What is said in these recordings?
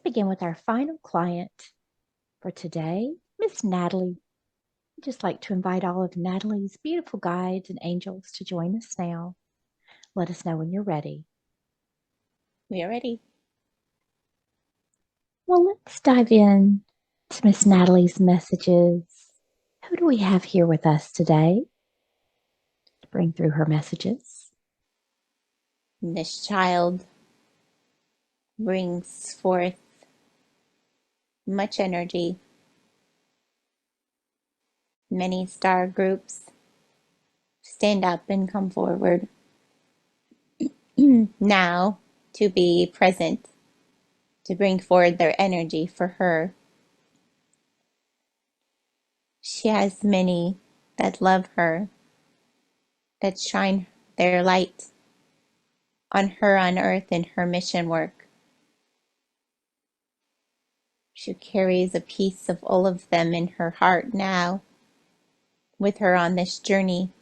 begin with our final client for today, Miss Nathalie. I'd just like to invite all of Nathalie's beautiful guides and angels to join us now. Let us know when you're ready. We are ready. Well, let's dive in to Miss Nathalie's messages. Who do we have here with us today to bring through her messages? This child brings forth much energy. Many star groups stand up and come forward now to be present, to bring forward their energy for her. She has many that love her, that shine their light on her on earth in her mission work. She carries a piece of all of them in her heart now, with her on this journey.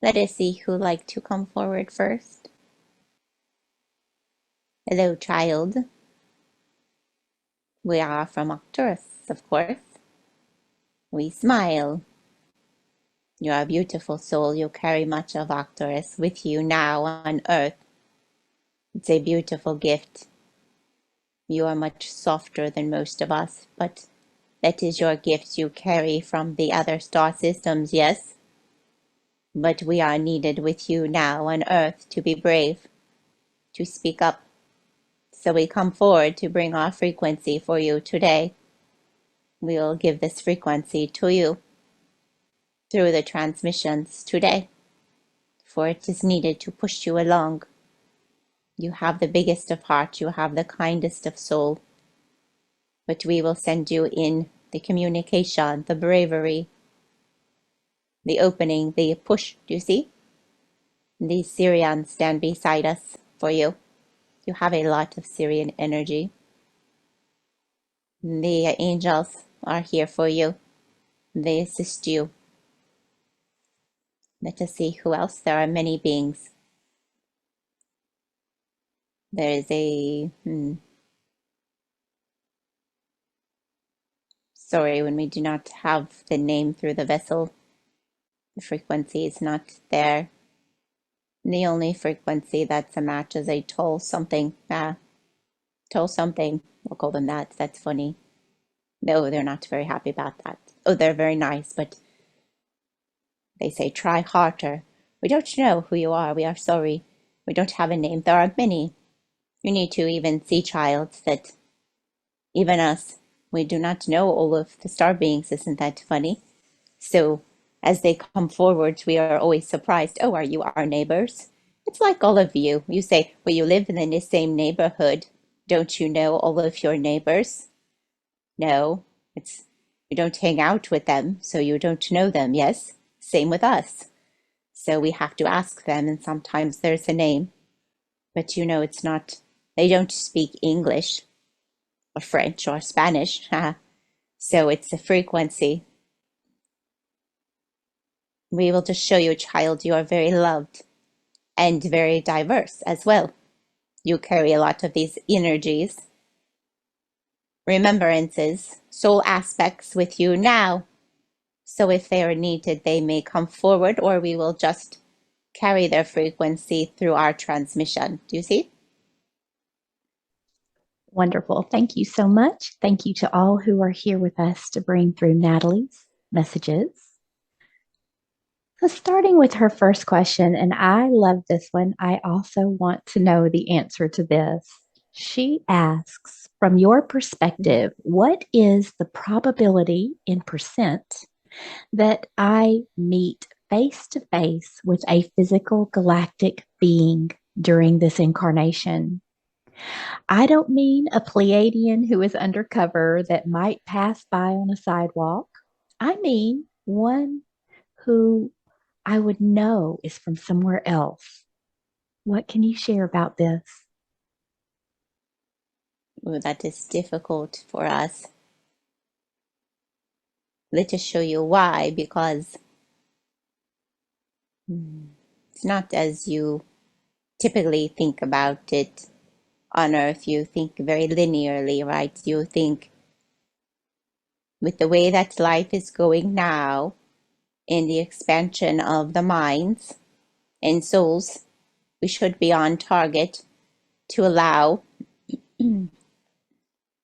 Let us see who'd like to come forward first. Hello, child. We are from Arcturus, of course. We smile. You are a beautiful soul. You carry much of Arcturus with you now on Earth. It's a beautiful gift. You are much softer than most of us, but that is your gift you carry from the other star systems, yes? But we are needed with you now on Earth to be brave, to speak up. So we come forward to bring our frequency for you today. We will give this frequency to you through the transmissions today, for it is needed to push you along. You have the biggest of heart, you have the kindest of soul, but we will send you in the communication, the bravery, the opening, the push. Do you see? These Syrians stand beside us for you. You have a lot of Syrian energy. The angels are here for you. They assist you. Let us see who else. There are many beings. There is a... Sorry, when we do not have the name through the vessel, the frequency is not there. The only frequency that's a match is a toll something. Toll something. We'll call them that. That's funny. No, they're not very happy about that. Oh, they're very nice, but they say try harder. We don't know who you are. We are sorry. We don't have a name. There are many. You need to even see, child, that even us, we do not know all of the star beings. Isn't that funny? So as they come forward, we are always surprised. Oh, are you our neighbors? It's like all of you. You say, well, you live in the same neighborhood. Don't you know all of your neighbors? No, it's you don't hang out with them, so you don't know them, yes? Same with us. So we have to ask them, and sometimes there's a name. But it's not, they don't speak English or French or Spanish. So it's a frequency. We will just show you, child, you are very loved and very diverse as well. You carry a lot of these energies, remembrances, soul aspects with you now. So if they are needed, they may come forward, or we will just carry their frequency through our transmission. Do you see? Wonderful. Thank you so much. Thank you to all who are here with us to bring through Nathalie's messages. So, starting with her first question, and I love this one. I also want to know the answer to this. She asks, from your perspective, what is the probability in percent that I meet face to face with a physical galactic being during this incarnation? I don't mean a Pleiadian who is undercover that might pass by on a sidewalk. I mean one who I would know is from somewhere else. What can you share about this? Well, that is difficult for us. Let us show you why, because it's not as you typically think about it. on Earth, you think very linearly, right? You think with the way that life is going now, in the expansion of the minds and souls, we should be on target to allow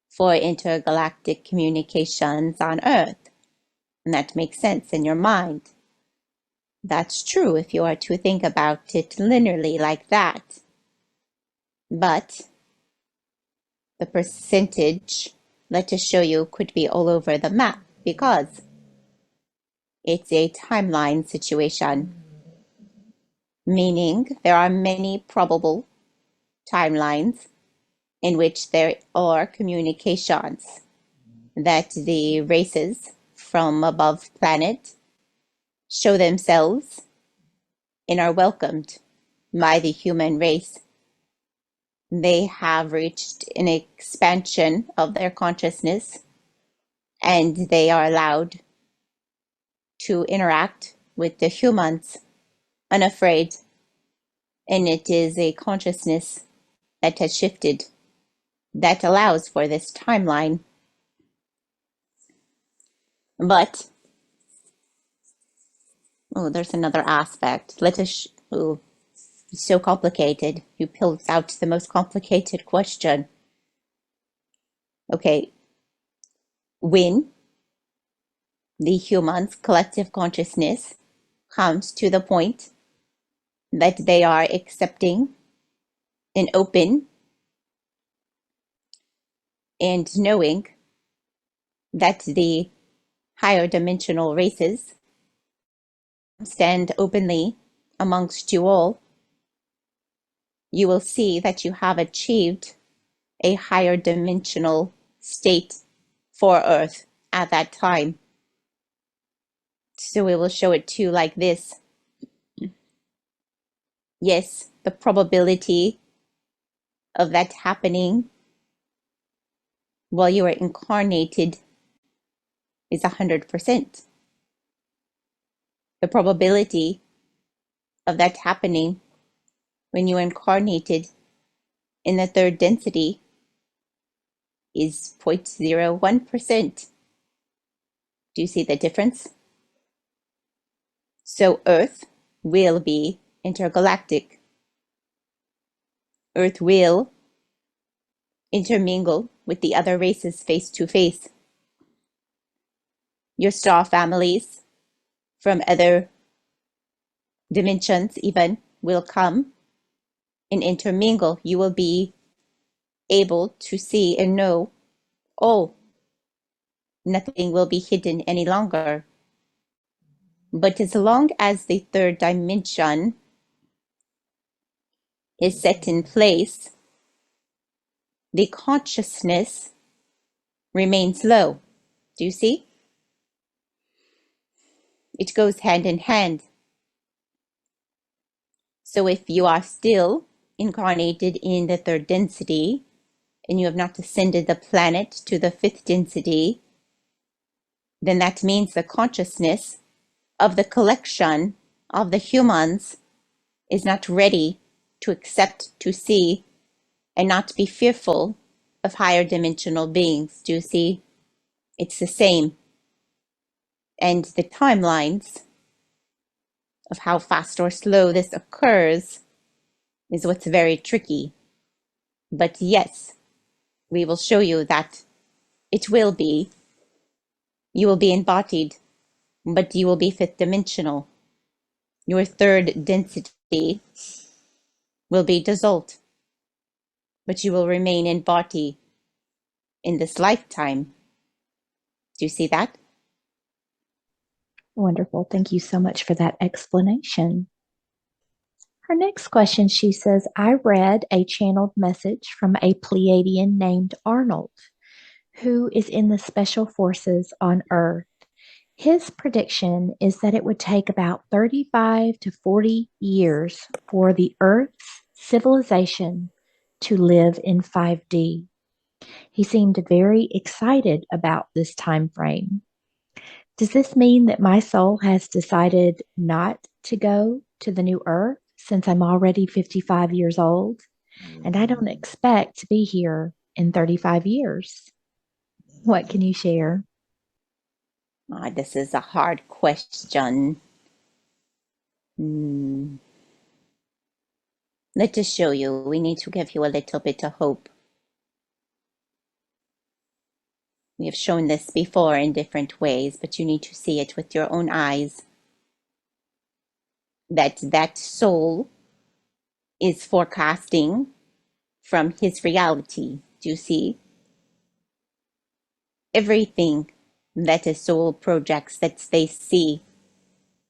for intergalactic communications on Earth. And that makes sense in your mind. That's true if you are to think about it linearly like that. But the percentage, let us show you, could be all over the map because it's a timeline situation, meaning there are many probable timelines in which there are communications that the races from above planet show themselves and are welcomed by the human race. They have reached an expansion of their consciousness and they are allowed to interact with the humans unafraid. And it is a consciousness that has shifted that allows for this timeline. But, there's another aspect. It's so complicated. You pulled out the most complicated question. Okay, when the human's collective consciousness comes to the point that they are accepting and open and knowing that the higher dimensional races stand openly amongst you all, you will see that you have achieved a higher dimensional state for Earth at that time. So we will show it to you like this. Yes, the probability of that happening while you are incarnated is 100%. The probability of that happening when you are incarnated in the third density is 0.01%. Do you see the difference? So Earth will be intergalactic. Earth will intermingle with the other races face to face. Your star families from other dimensions even will come and intermingle. You will be able to see and know, nothing will be hidden any longer. But as long as the third dimension is set in place, the consciousness remains low. Do you see? It goes hand in hand. So if you are still incarnated in the third density and you have not ascended the planet to the fifth density, then that means the consciousness of the collection of the humans is not ready to accept, to see, and not be fearful of higher dimensional beings. Do you see? It's the same. And the timelines of how fast or slow this occurs is what's very tricky. But yes, we will show you that it will be. You will be embodied, but you will be fifth dimensional. Your third density will be dissolved, but you will remain in body in this lifetime. Do you see that? Wonderful. Thank you so much for that explanation. Her next question, she says, I read a channeled message from a Pleiadian named Arnold, who is in the special forces on Earth. His prediction is that it would take about 35 to 40 years for the Earth's civilization to live in 5D. He seemed very excited about this time frame. Does this mean that my soul has decided not to go to the new Earth since I'm already 55 years old? And I don't expect to be here in 35 years. What can you share? This is a hard question. Let us show you. We need to give you a little bit of hope. We have shown this before in different ways, but you need to see it with your own eyes. That soul is forecasting from his reality. Do you see? Everything that a soul projects, that they see,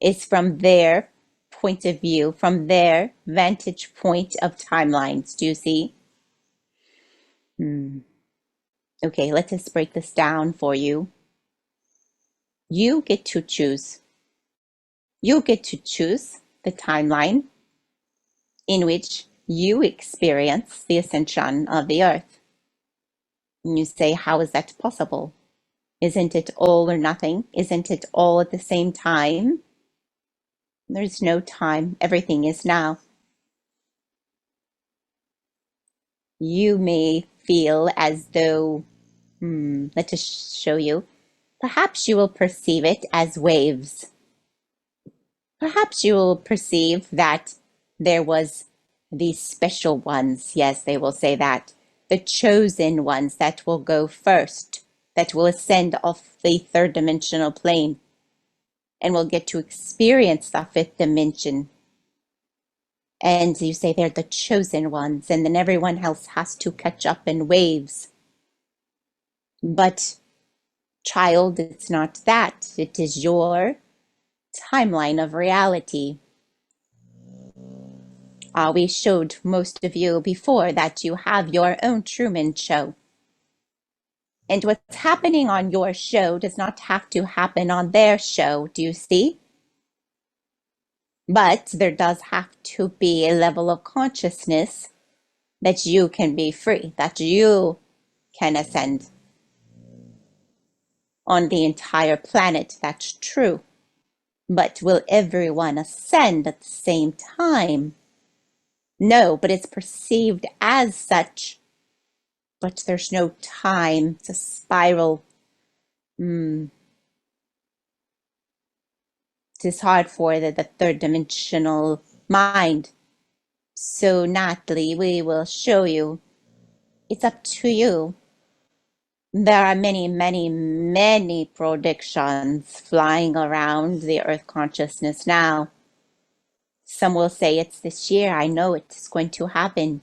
is from their point of view, from their vantage point of timelines. Do you see? Okay, let us break this down for you. You get to choose. You get to choose the timeline in which you experience the ascension of the earth. And you say, how is that possible? Isn't it all or nothing? Isn't it all at the same time? There's no time. Everything is now. You may feel as though, let us show you. Perhaps you will perceive it as waves. Perhaps you will perceive that there was these special ones. Yes, they will say that. The chosen ones that will go first, that will ascend off the third dimensional plane and will get to experience the fifth dimension. And you say they're the chosen ones, and then everyone else has to catch up in waves. But, child, it's not that. It is your timeline of reality. We showed most of you before that you have your own Truman Show. And what's happening on your show does not have to happen on their show, do you see? But there does have to be a level of consciousness that you can be free, that you can ascend on the entire planet. That's true. But will everyone ascend at the same time? No, but it's perceived as such. But there's no time to spiral. It is hard for the third dimensional mind. So, Nathalie, we will show you. It's up to you. There are many, many, many predictions flying around the Earth consciousness now. Some will say it's this year. I know it's going to happen.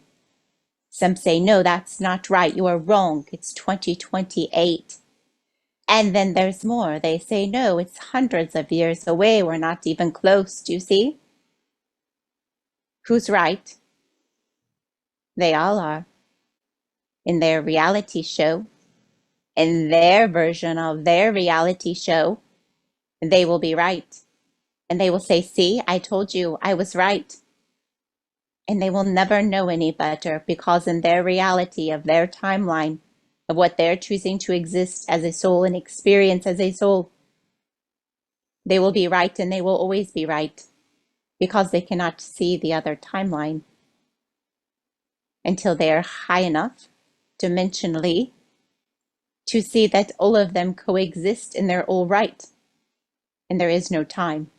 Some say, no, that's not right. You are wrong. It's 2028. And then there's more. They say, no, it's hundreds of years away. We're not even close. Do you see? Who's right? They all are. In their reality show, in their version of their reality show, they will be right. And they will say, see, I told you I was right. And they will never know any better because in their reality of their timeline, of what they're choosing to exist as a soul and experience as a soul, they will be right and they will always be right because they cannot see the other timeline until they are high enough dimensionally to see that all of them coexist and they're all right. And there is no time.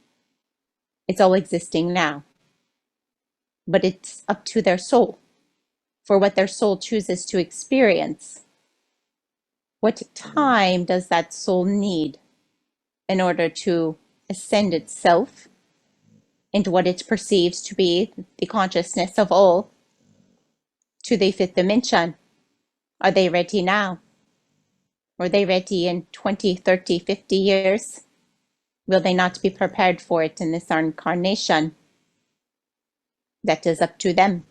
It's all existing now. But it's up to their soul for what their soul chooses to experience. What time does that soul need in order to ascend itself into what it perceives to be the consciousness of all to the fifth dimension? Are they ready now? Are they ready in 20, 30, 50 years? Will they not be prepared for it in this incarnation? That is up to them.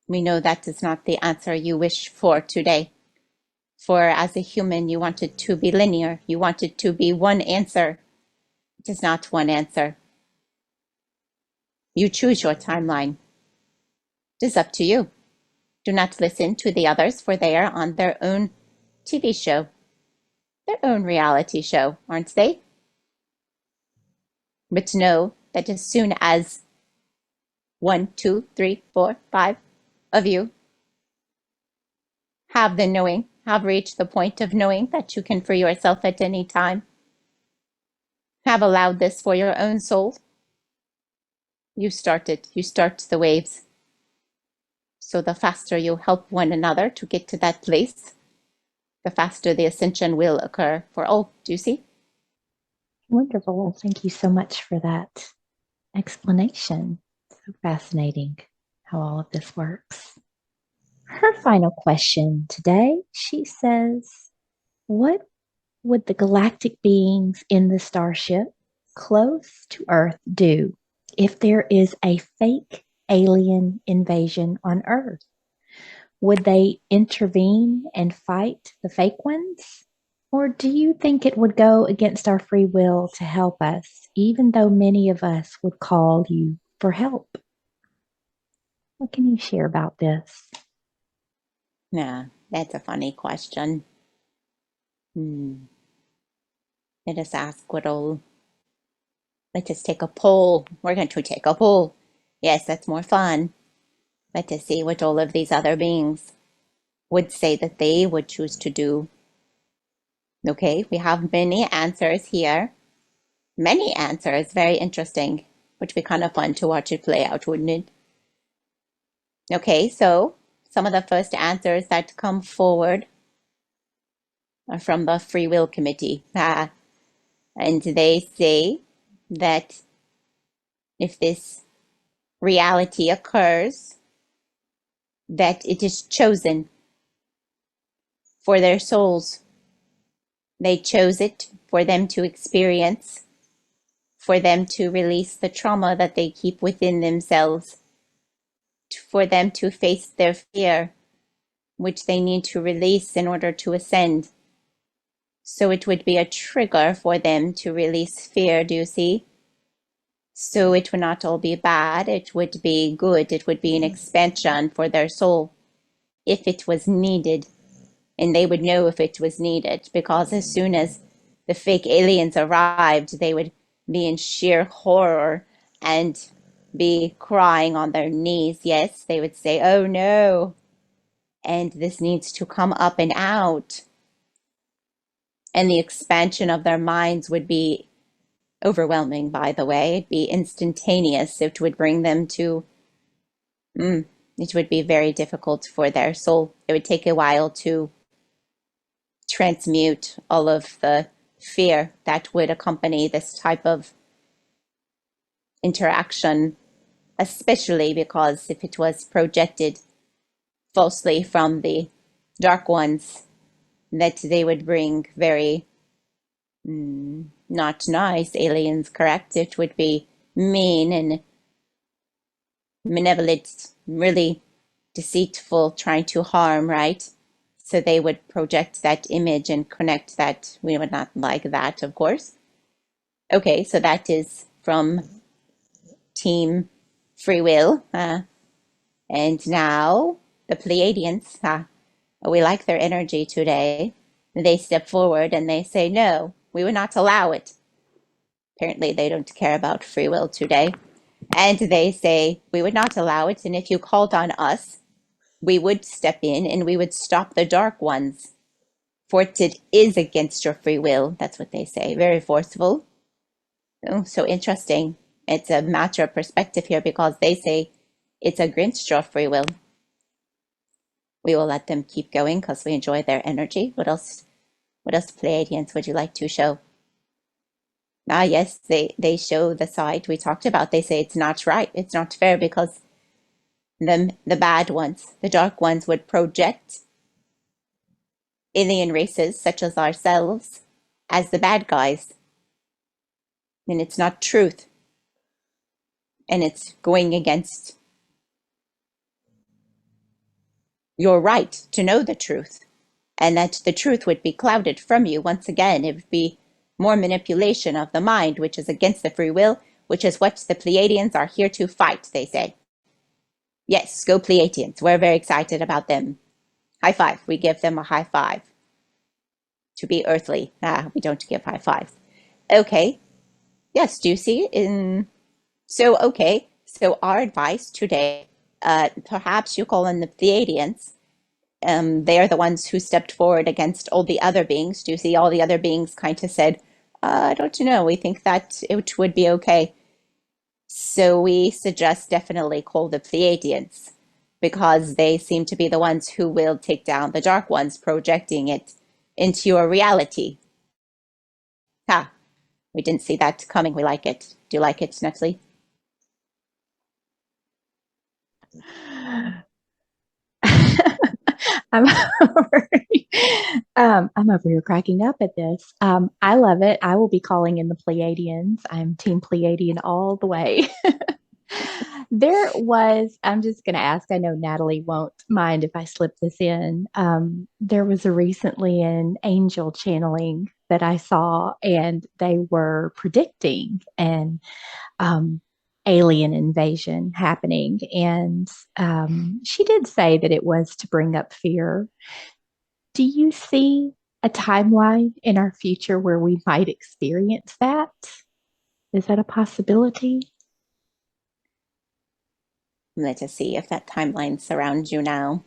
We know that is not the answer you wish for today. For as a human, you want it to be linear. You want it to be one answer. It is not one answer. You choose your timeline. It is up to you. Do not listen to the others, for they are on their own TV show, their own reality show, aren't they? But know that as soon as 1, 2, 3, 4, 5, of you have the knowing, have reached the point of knowing that you can free yourself at any time, have allowed this for your own soul. You start it, you start the waves. So the faster you help one another to get to that place, the faster the ascension will occur for all. Do you see? Wonderful. Thank you so much for that explanation. So fascinating how all of this works. Her final question today, she says, what would the galactic beings in the starship close to Earth do if there is a fake alien invasion on Earth? Would they intervene and fight the fake ones? Or do you think it would go against our free will to help us, even though many of us would call you for help? What can you share about this? Yeah, that's a funny question. Let us ask what all. Let us take a poll. We're going to take a poll. Yes, that's more fun. Let us see what all of these other beings would say that they would choose to do. Okay, we have many answers here. Many answers, very interesting. Would be kind of fun to watch it play out, wouldn't it? Okay, so some of the first answers that come forward are from the Free Will Committee. And they say that if this reality occurs, that it is chosen for their souls. They chose it for them to experience, for them to release the trauma that they keep within themselves, for them to face their fear, which they need to release in order to ascend. So it would be a trigger for them to release fear, do you see? So it would not all be bad, it would be good, it would be an expansion for their soul if it was needed. And they would know if it was needed, because as soon as the fake aliens arrived, they would be in sheer horror and be crying on their knees. Yes, they would say, oh no, and this needs to come up and out. And the expansion of their minds would be overwhelming, by the way. It'd be instantaneous. It would bring them to, it would be very difficult for their soul. It would take a while to transmute all of the fear that would accompany this type of interaction, especially because if it was projected falsely from the dark ones, that they would bring very not nice aliens, correct? It would be mean and malevolent, really deceitful, trying to harm, right? So they would project that image and connect that. We would not like that, of course. Okay, so that is from Team Free Will. And now the Pleiadians, we like their energy today. They step forward and they say, no, we would not allow it. Apparently, they don't care about free will today. And they say, we would not allow it. And if you called on us, we would step in and we would stop the dark ones. For it is against your free will. That's what they say. Very forceful. Oh, so interesting. It's a matter of perspective here because they say it's against your free will. We will let them keep going because we enjoy their energy. What else, Pleiadians, would you like to show? Yes, they show the side we talked about. They say it's not right. It's not fair because the bad ones, the dark ones, would project alien races such as ourselves as the bad guys. And it's not truth. And it's going against your right to know the truth. And that the truth would be clouded from you once again. It would be more manipulation of the mind, which is against the free will, which is what the Pleiadians are here to fight, they say. Yes, go Pleiadians. We're very excited about them. High five. We give them a high five. To be earthly. We don't give high fives. Okay. Yes, do you see? So our advice today, Perhaps you call them the Pleiadians. They are the ones who stepped forward against all the other beings. Do you see? All the other beings kind of said, I don't know, we think that it would be okay. So we suggest definitely call the Pleiadians because they seem to be the ones who will take down the Dark Ones, projecting it into your reality. Ha! We didn't see that coming. We like it. Do you like it, Nathalie? I'm over, I'm over here cracking up at this. I love it. I will be calling in the Pleiadians. I'm Team Pleiadian all the way. I'm just going to ask, I know Natalie won't mind if I slip this in. There was recently an angel channeling that I saw, and they were predicting an alien invasion happening. And she did say that it was to bring up fear. Do you see a timeline in our future where we might experience that? Is that a possibility? Let us see if that timeline surrounds you now.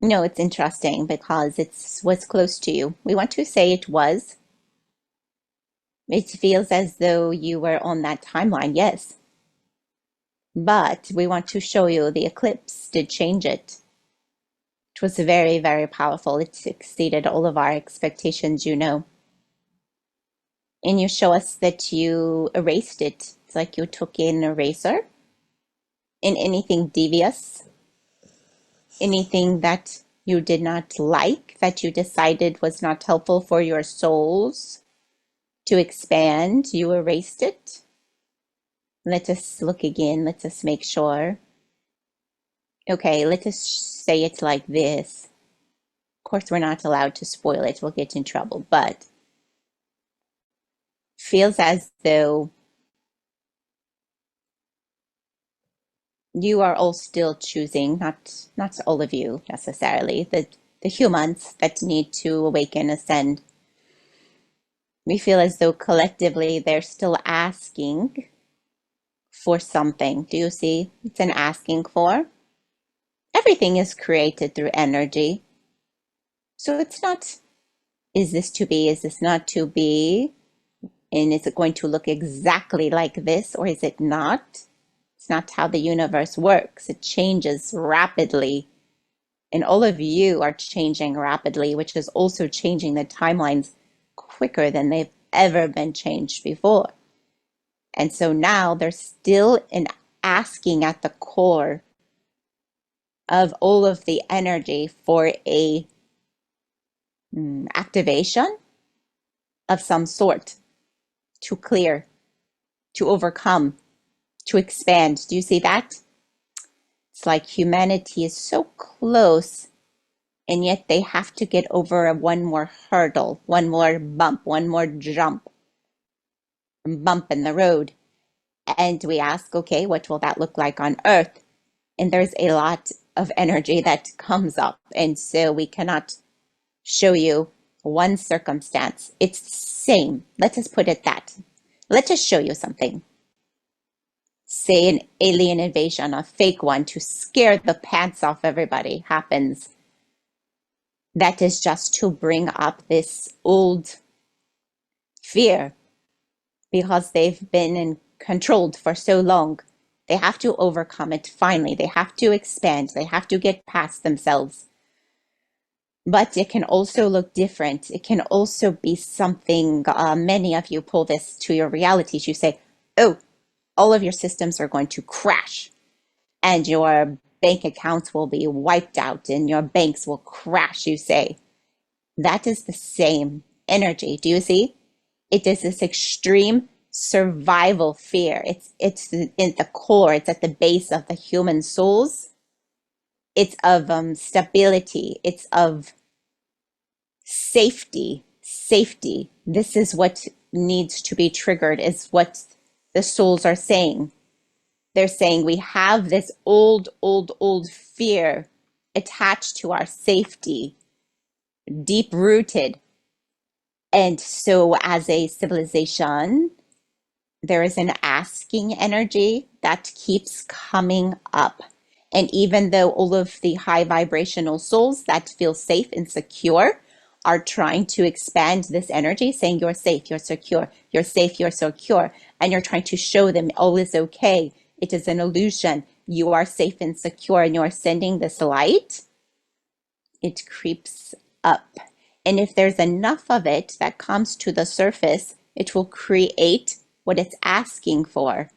No, it's interesting because it was close to you. We want to say it was. It feels as though you were on that timeline, yes. But we want to show you the eclipse did change it. It was very, very powerful. It exceeded all of our expectations, you know. And you show us that you erased it. It's like you took an eraser in anything devious, anything that you did not like, that you decided was not helpful for your souls to expand, you erased it. Let us look again. Let us make sure. Okay, let us say it like this. Of course, we're not allowed to spoil it. We'll get in trouble, but feels as though you are all still choosing, not all of you necessarily, the humans that need to awaken, ascend. We feel as though collectively they're still asking for something. Do you see? It's an asking for. Everything is created through energy. So it's not, is this to be, is this not to be? And is it going to look exactly like this or is it not? It's not how the universe works. It changes rapidly. And all of you are changing rapidly, which is also changing the timelines quicker than they've ever been changed before. And so now there's still an asking at the core of all of the energy for a activation of some sort to clear, to overcome, to expand. Do you see that? It's like humanity is so close, and yet they have to get over one more hurdle, one more bump, one more bump in the road. And we ask, okay, what will that look like on Earth? And there's a lot of energy that comes up. And so we cannot show you one circumstance. It's the same. Let us put it that. Let us show you something. Say an alien invasion, a fake one to scare the pants off everybody happens. That is just to bring up this old fear because they've been controlled for so long. They have to overcome it finally. They have to expand. They have to get past themselves. But it can also look different. It can also be something, many of you pull this to your realities. You say, oh, all of your systems are going to crash and your bank accounts will be wiped out and your banks will crash, you say. That is the same energy. Do you see? It is this extreme survival fear. It's in the core. It's at the base of the human souls. It's of stability. It's of safety. Safety. This is what needs to be triggered, is what the souls are saying. They're saying we have this old fear attached to our safety, deep rooted. And so as a civilization, there is an asking energy that keeps coming up. And even though all of the high vibrational souls that feel safe and secure are trying to expand this energy, saying you're safe, you're secure, you're safe, you're secure, and you're trying to show them all is okay, it is an illusion, you are safe and secure, and you're sending this light, it creeps up. And if there's enough of it that comes to the surface, it will create what it's asking for.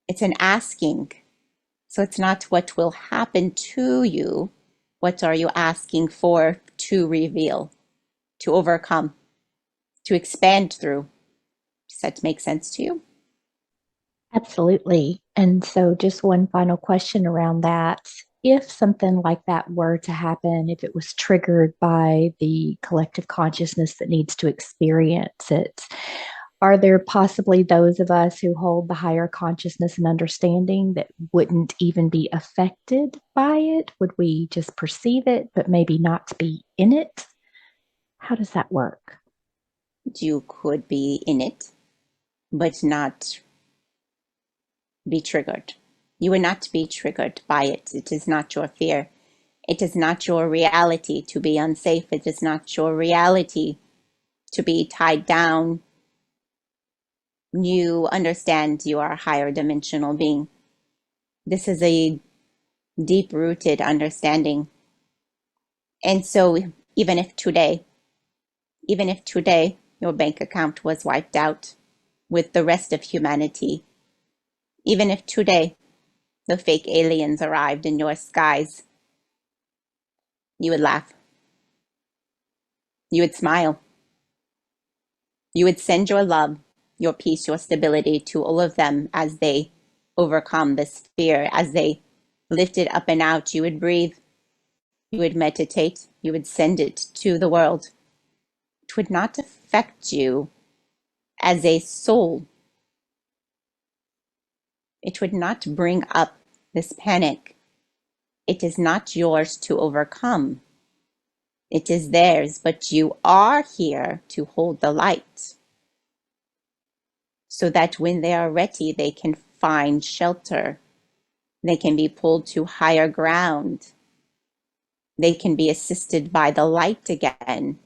It's an asking. So it's not what will happen to you. What are you asking for to reveal, to overcome, to expand through? Does that make sense to you? Absolutely. And so, just one final question around that. If something like that were to happen, if it was triggered by the collective consciousness that needs to experience it, are there possibly those of us who hold the higher consciousness and understanding that wouldn't even be affected by it? Would we just perceive it, but maybe not be in it? How does that work? You could be in it, but not be triggered. You will not be triggered by it. It is not your fear. It is not your reality to be unsafe. It is not your reality to be tied down. You understand you are a higher dimensional being. This is a deep rooted understanding. And so, even if today your bank account was wiped out with the rest of humanity, even if today the fake aliens arrived in your skies, you would laugh. You would smile. You would send your love, your peace, your stability to all of them as they overcome this fear, as they lift it up and out. You would breathe. You would meditate. You would send it to the world. It would not affect you as a soul. It would not bring up this panic. It is not yours to overcome. It is theirs, but you are here to hold the light so that when they are ready, they can find shelter. They can be pulled to higher ground. They can be assisted by the light again.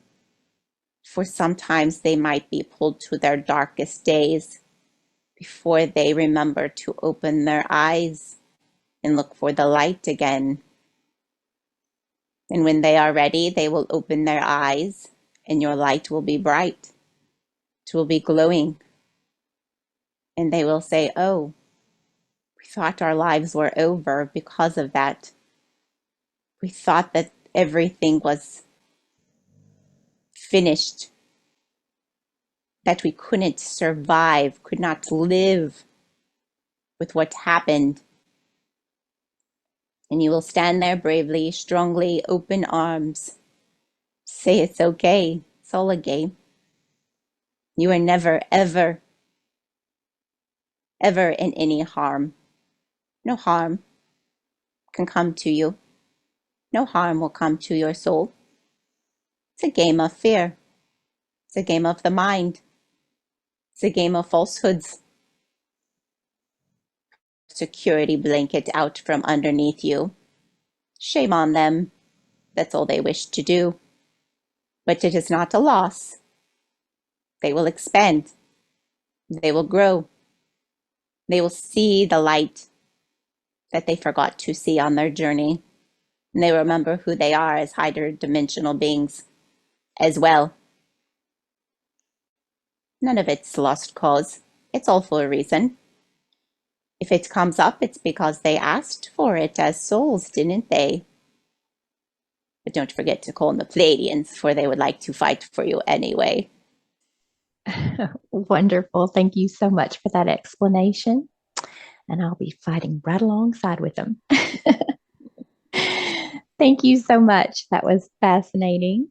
For sometimes they might be pulled to their darkest days before they remember to open their eyes and look for the light again. And when they are ready, they will open their eyes and your light will be bright. It will be glowing. And they will say, oh, we thought our lives were over because of that. We thought that everything was finished, that we couldn't survive, could not live with what happened. And you will stand there bravely, strongly, open arms, say it's okay, it's all a game. You are never, ever, ever in any harm. No harm can come to you. No harm will come to your soul. It's a game of fear. It's a game of the mind. It's a game of falsehoods. Security blanket out from underneath you. Shame on them. That's all they wish to do. But it is not a loss. They will expand. They will grow. They will see the light that they forgot to see on their journey. And they remember who they are as higher dimensional beings as well. None of it's lost cause. It's all for a reason. If it comes up, it's because they asked for it as souls, didn't they? But don't forget to call in the Pleiadians, for they would like to fight for you anyway. Wonderful. Thank you so much for that explanation. And I'll be fighting right alongside with them. Thank you so much. That was fascinating.